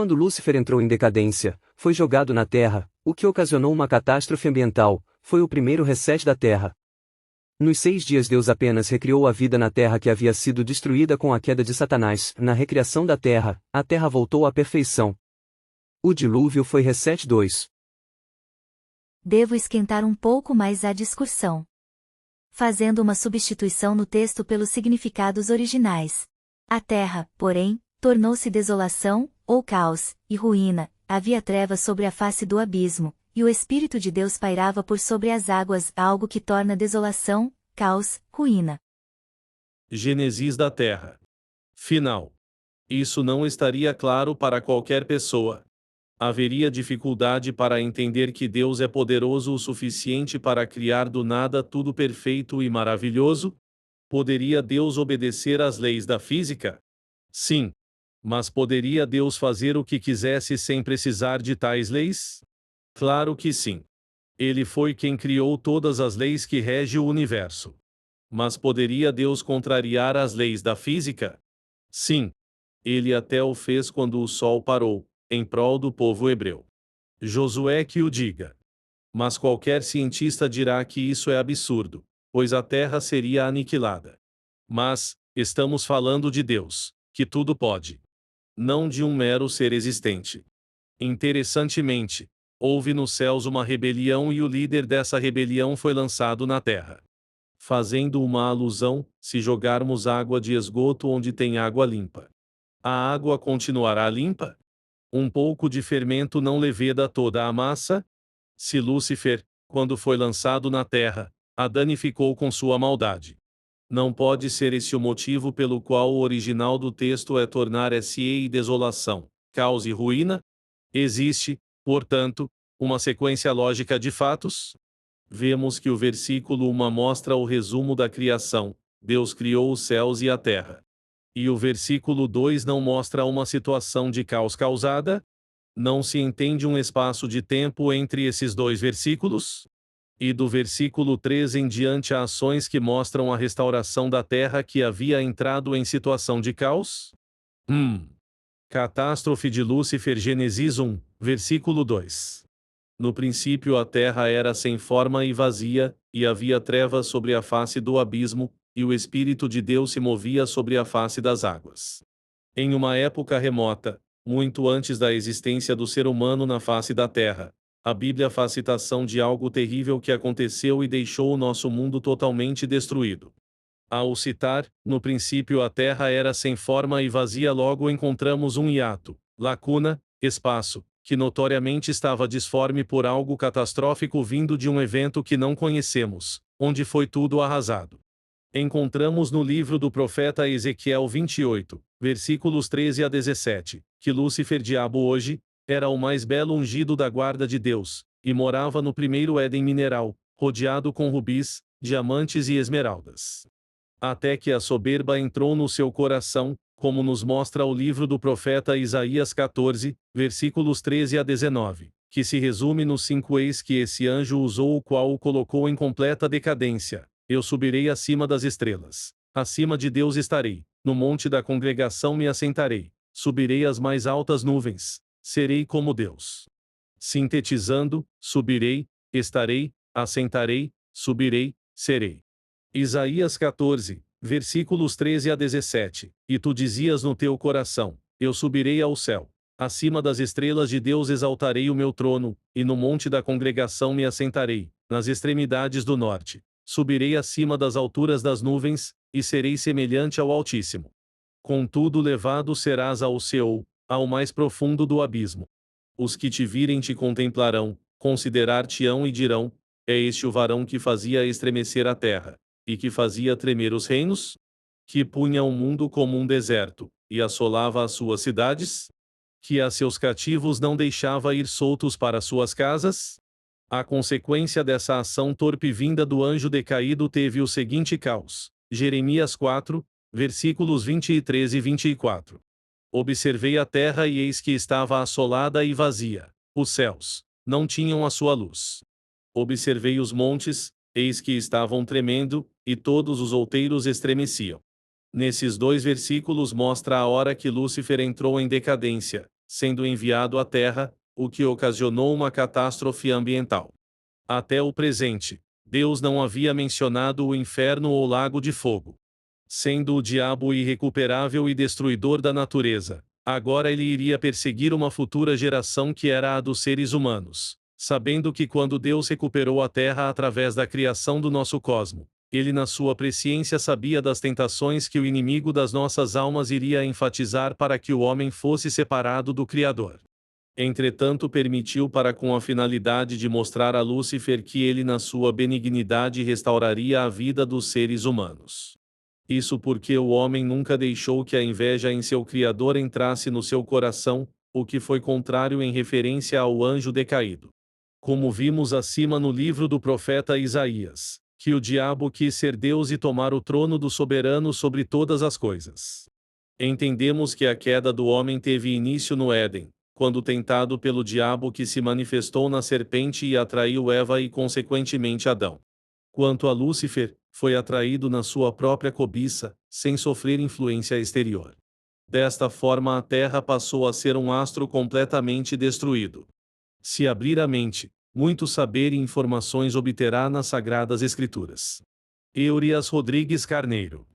quando Lúcifer entrou em decadência, foi jogado na Terra, o que ocasionou uma catástrofe ambiental, foi o primeiro reset da Terra. Nos 6 dias Deus apenas recriou a vida na Terra que havia sido destruída com a queda de Satanás. Na recriação da Terra, a Terra voltou à perfeição. O dilúvio foi reset 2. Devo esquentar um pouco mais a discussão, fazendo uma substituição no texto pelos significados originais. A terra, porém, tornou-se desolação, ou caos, e ruína, havia trevas sobre a face do abismo, e o Espírito de Deus pairava por sobre as águas, algo que torna desolação, caos, ruína. Gênesis da Terra. Final. Isso não estaria claro para qualquer pessoa. Haveria dificuldade para entender que Deus é poderoso o suficiente para criar do nada tudo perfeito e maravilhoso? Poderia Deus obedecer às leis da física? Sim. Mas poderia Deus fazer o que quisesse sem precisar de tais leis? Claro que sim. Ele foi quem criou todas as leis que regem o universo. Mas poderia Deus contrariar as leis da física? Sim. Ele até o fez quando o sol parou, em prol do povo hebreu. Josué que o diga. Mas qualquer cientista dirá que isso é absurdo, pois a terra seria aniquilada. Mas, estamos falando de Deus, que tudo pode. Não de um mero ser existente. Interessantemente, houve nos céus uma rebelião e o líder dessa rebelião foi lançado na terra. Fazendo uma alusão, se jogarmos água de esgoto onde tem água limpa, a água continuará limpa? Um pouco de fermento não leveda toda a massa? Se Lúcifer, quando foi lançado na terra, a danificou com sua maldade, não pode ser esse o motivo pelo qual o original do texto é tornar e desolação, caos e ruína? Existe, portanto, uma sequência lógica de fatos? Vemos que o versículo 1 mostra o resumo da criação: Deus criou os céus e a terra. E o versículo 2 não mostra uma situação de caos causada? Não se entende um espaço de tempo entre esses dois versículos? E do versículo 3 em diante há ações que mostram a restauração da terra que havia entrado em situação de caos? Catástrofe de Lúcifer. Gênesis 1, versículo 2. No princípio a terra era sem forma e vazia, e havia trevas sobre a face do abismo, e o Espírito de Deus se movia sobre a face das águas. Em uma época remota, muito antes da existência do ser humano na face da terra, a Bíblia faz citação de algo terrível que aconteceu e deixou o nosso mundo totalmente destruído. Ao citar, no princípio a terra era sem forma e vazia, logo encontramos um hiato, lacuna, espaço, que notoriamente estava disforme por algo catastrófico vindo de um evento que não conhecemos, onde foi tudo arrasado. Encontramos no livro do profeta Ezequiel 28, versículos 13 a 17, que Lúcifer, diabo hoje, era o mais belo ungido da guarda de Deus, e morava no primeiro Éden mineral, rodeado com rubis, diamantes e esmeraldas. Até que a soberba entrou no seu coração, como nos mostra o livro do profeta Isaías 14, versículos 13 a 19, que se resume nos 5 eis que esse anjo usou o qual o colocou em completa decadência. Eu subirei acima das estrelas. Acima de Deus estarei. No monte da congregação me assentarei. Subirei às mais altas nuvens. Serei como Deus. Sintetizando, subirei, estarei, assentarei, subirei, serei. Isaías 14, versículos 13 a 17. E tu dizias no teu coração: eu subirei ao céu. Acima das estrelas de Deus exaltarei o meu trono, e no monte da congregação me assentarei, nas extremidades do norte. Subirei acima das alturas das nuvens, e serei semelhante ao Altíssimo. Contudo levado serás ao Seol, ao mais profundo do abismo. Os que te virem te contemplarão, considerar-te-ão e dirão: é este o varão que fazia estremecer a terra, e que fazia tremer os reinos? Que punha o mundo como um deserto, e assolava as suas cidades? Que a seus cativos não deixava ir soltos para suas casas? A consequência dessa ação torpe vinda do anjo decaído teve o seguinte caos. Jeremias 4, versículos 23 e 24. Observei a terra e eis que estava assolada e vazia. Os céus não tinham a sua luz. Observei os montes, eis que estavam tremendo, e todos os outeiros estremeciam. Nesses 2 versículos mostra a hora que Lúcifer entrou em decadência, sendo enviado à Terra, o que ocasionou uma catástrofe ambiental. Até o presente, Deus não havia mencionado o inferno ou lago de fogo. Sendo o diabo irrecuperável e destruidor da natureza, agora ele iria perseguir uma futura geração que era a dos seres humanos, sabendo que quando Deus recuperou a Terra através da criação do nosso cosmo, ele na sua presciência sabia das tentações que o inimigo das nossas almas iria enfatizar para que o homem fosse separado do Criador. Entretanto permitiu para com a finalidade de mostrar a Lúcifer que ele na sua benignidade restauraria a vida dos seres humanos. Isso porque o homem nunca deixou que a inveja em seu Criador entrasse no seu coração, o que foi contrário em referência ao anjo decaído. Como vimos acima no livro do profeta Isaías, que o diabo quis ser Deus e tomar o trono do soberano sobre todas as coisas. Entendemos que a queda do homem teve início no Éden, quando tentado pelo diabo que se manifestou na serpente e atraiu Eva e consequentemente Adão. Quanto a Lúcifer, foi atraído na sua própria cobiça, sem sofrer influência exterior. Desta forma a Terra passou a ser um astro completamente destruído. Se abrir a mente, muito saber e informações obterá nas Sagradas Escrituras. Eurias Rodrigues Carneiro.